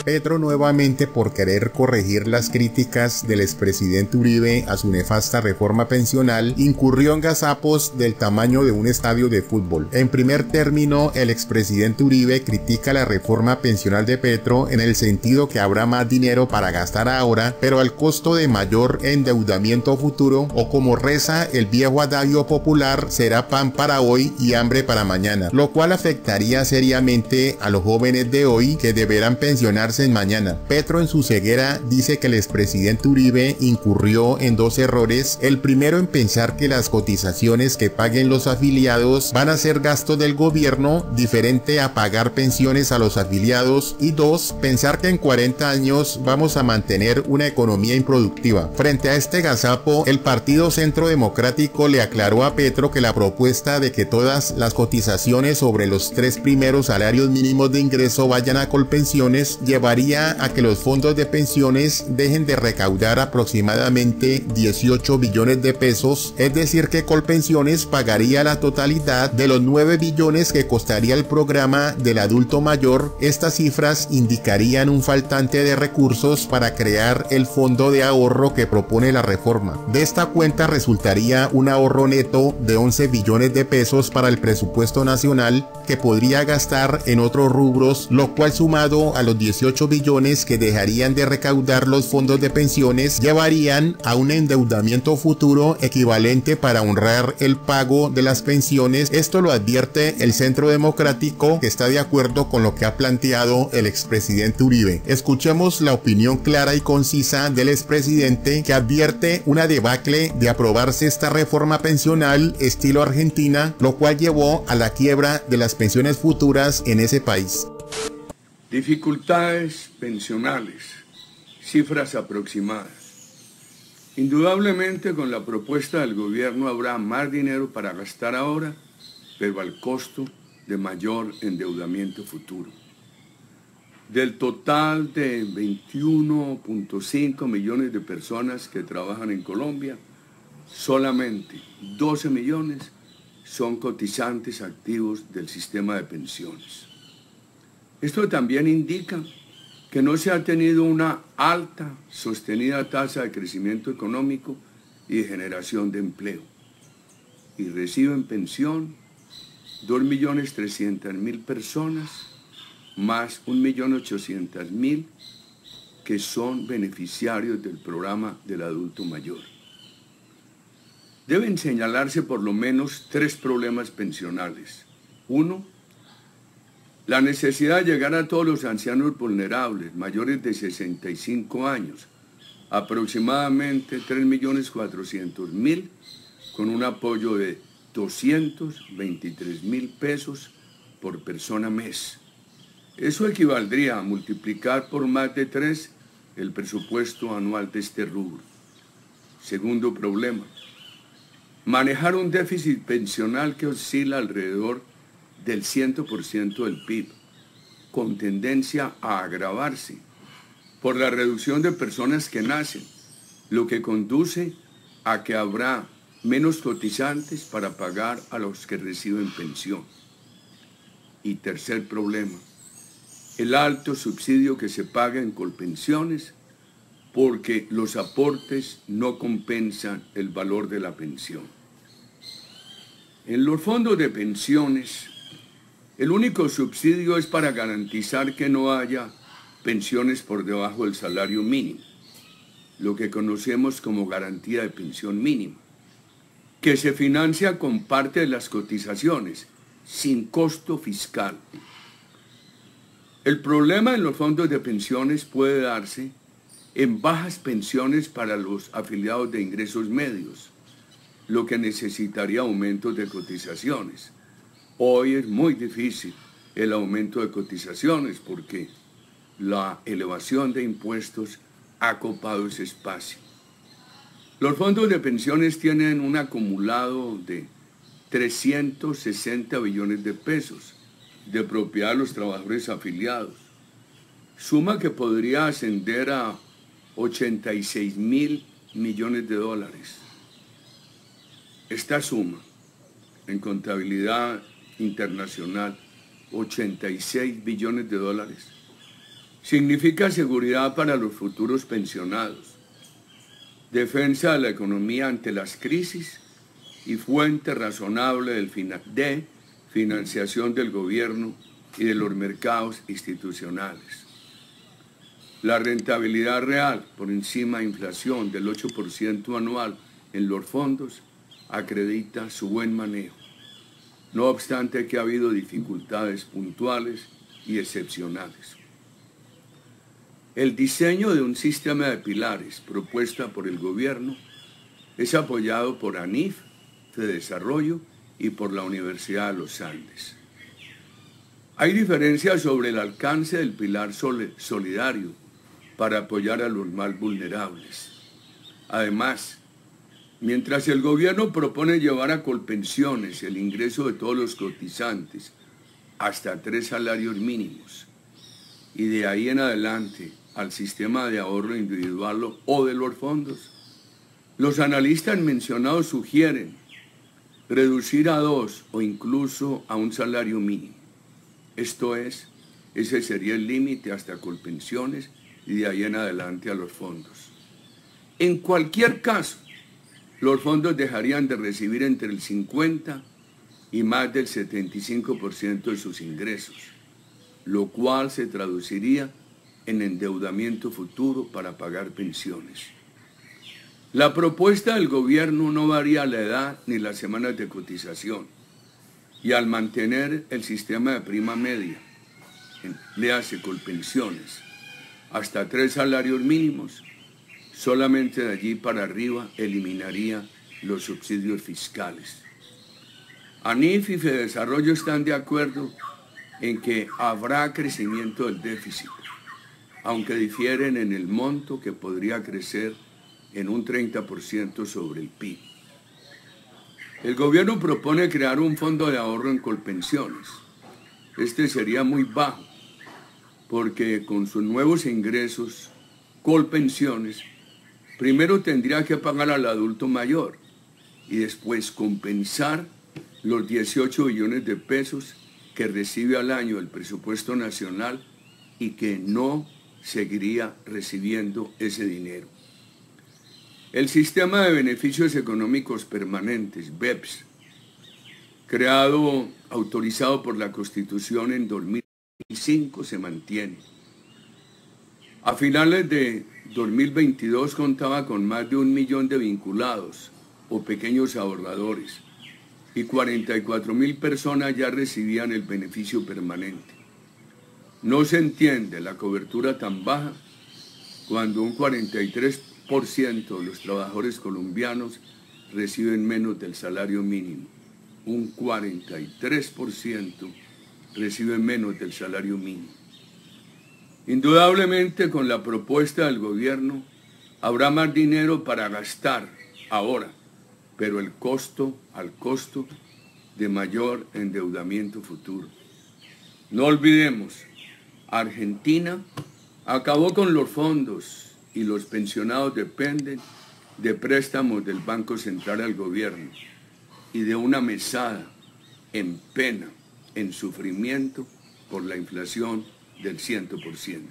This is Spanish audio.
Petro nuevamente, por querer corregir las críticas del expresidente Uribe a su nefasta reforma pensional, incurrió en gazapos del tamaño de un estadio de fútbol. En primer término, el expresidente Uribe critica la reforma pensional de Petro en el sentido que habrá más dinero para gastar ahora, pero al costo de mayor endeudamiento futuro, o como reza el viejo adagio popular, será pan para hoy y hambre para mañana, lo cual afectaría seriamente a los jóvenes de hoy que deberán pensionarse en mañana. Petro, en su ceguera, dice que el expresidente Uribe incurrió en dos errores: el primero, en pensar que las cotizaciones que paguen los afiliados van a ser gasto del gobierno, diferente a pagar pensiones a los afiliados, y dos, pensar que en 40 años vamos a mantener una economía improductiva. Frente a este gazapo, el Partido Centro Democrático le aclaró a Petro que la propuesta de que todas las cotizaciones sobre los 3 primeros salarios mínimos de ingreso vayan a Colpensiones llevaría a que los fondos de pensiones dejen de recaudar aproximadamente 18 billones de pesos, es decir que Colpensiones pagaría la totalidad de los 9 billones que costaría el programa del adulto mayor. Estas cifras indicarían un faltante de recursos para crear el fondo de ahorro que propone la reforma. De esta cuenta resultaría un ahorro neto de 11 billones de pesos para el presupuesto nacional, que podría gastar en otros rubros, lo cual, sumado a los 18 billones que dejarían de recaudar los fondos de pensiones, llevarían a un endeudamiento futuro equivalente para honrar el pago de las pensiones. Esto lo advierte el Centro Democrático, que está de acuerdo con lo que ha planteado el expresidente Uribe. Escuchemos la opinión clara y concisa del expresidente, que advierte una debacle de aprobarse esta reforma pensional estilo Argentina, lo cual llevó a la quiebra de las pensiones futuras en ese país. Dificultades pensionales, cifras aproximadas. Indudablemente, con la propuesta del gobierno habrá más dinero para gastar ahora, pero al costo de mayor endeudamiento futuro. Del total de 21.5 millones de personas que trabajan en Colombia, solamente 12 millones son cotizantes activos del sistema de pensiones. Esto también indica que no se ha tenido una alta, sostenida tasa de crecimiento económico y de generación de empleo. Y reciben pensión 2.300.000 personas, más 1.800.000 que son beneficiarios del programa del adulto mayor. Deben señalarse por lo menos 3 problemas pensionales. 1. La necesidad de llegar a todos los ancianos vulnerables, mayores de 65 años, aproximadamente 3.400.000, con un apoyo de 223.000 pesos por persona mes. Eso equivaldría a multiplicar por más de 3 el presupuesto anual de este rubro. Segundo problema, manejar un déficit pensional que oscila alrededor del 100% del PIB, con tendencia a agravarse por la reducción de personas que nacen, lo que conduce a que habrá menos cotizantes para pagar a los que reciben pensión. Y tercer problema, el alto subsidio que se paga en Colpensiones, porque los aportes no compensan el valor de la pensión. En los fondos de pensiones, el único subsidio es para garantizar que no haya pensiones por debajo del salario mínimo, lo que conocemos como garantía de pensión mínima, que se financia con parte de las cotizaciones, sin costo fiscal. El problema en los fondos de pensiones puede darse en bajas pensiones para los afiliados de ingresos medios, lo que necesitaría aumentos de cotizaciones. Hoy es muy difícil el aumento de cotizaciones porque la elevación de impuestos ha copado ese espacio. Los fondos de pensiones tienen un acumulado de 360 billones de pesos de propiedad de los trabajadores afiliados, suma que podría ascender a 86.000 millones de dólares. Esta suma, en contabilidad internacional, 86 billones de dólares, Significa seguridad para los futuros pensionados, defensa de la economía ante las crisis y fuente razonable de financiación del gobierno y de los mercados institucionales. La rentabilidad real por encima de inflación del 8% anual en los fondos acredita su buen manejo, no obstante que ha habido dificultades puntuales y excepcionales. El diseño de un sistema de pilares propuesta por el gobierno es apoyado por ANIF de Desarrollo y por la Universidad de los Andes. Hay diferencias sobre el alcance del pilar solidario para apoyar a los más vulnerables. Además, mientras el gobierno propone llevar a Colpensiones el ingreso de todos los cotizantes hasta 3 salarios mínimos y de ahí en adelante al sistema de ahorro individual o de los fondos, los analistas mencionados sugieren reducir a 2 o incluso a un salario mínimo. Esto es, ese sería el límite hasta Colpensiones y de ahí en adelante a los fondos. En cualquier caso, los fondos dejarían de recibir entre el 50 y más del 75% de sus ingresos, lo cual se traduciría en endeudamiento futuro para pagar pensiones. La propuesta del gobierno no varía la edad ni las semanas de cotización, y al mantener el sistema de prima media, le hace Colpensiones, hasta 3 salarios mínimos, solamente de allí para arriba eliminaría los subsidios fiscales. ANIF y Fedesarrollo están de acuerdo en que habrá crecimiento del déficit, aunque difieren en el monto que podría crecer en un 30% sobre el PIB. El gobierno propone crear un fondo de ahorro en Colpensiones. Este sería muy bajo, porque con sus nuevos ingresos, Colpensiones, primero tendría que pagar al adulto mayor y después compensar los 18 billones de pesos que recibe al año el presupuesto nacional y que no seguiría recibiendo ese dinero. El Sistema de Beneficios Económicos Permanentes, BEPS, autorizado por la Constitución en 2005, se mantiene. A finales de 2022 contaba con más de 1 millón de vinculados o pequeños ahorradores y 44.000 personas ya recibían el beneficio permanente. No se entiende la cobertura tan baja cuando un 43% de los trabajadores colombianos reciben menos del salario mínimo. Un 43% reciben menos del salario mínimo. Indudablemente, con la propuesta del gobierno habrá más dinero para gastar ahora, pero al costo de mayor endeudamiento futuro. No olvidemos, Argentina acabó con los fondos y los pensionados dependen de préstamos del Banco Central al gobierno y de una mesada en pena, en sufrimiento por la inflación del 100%.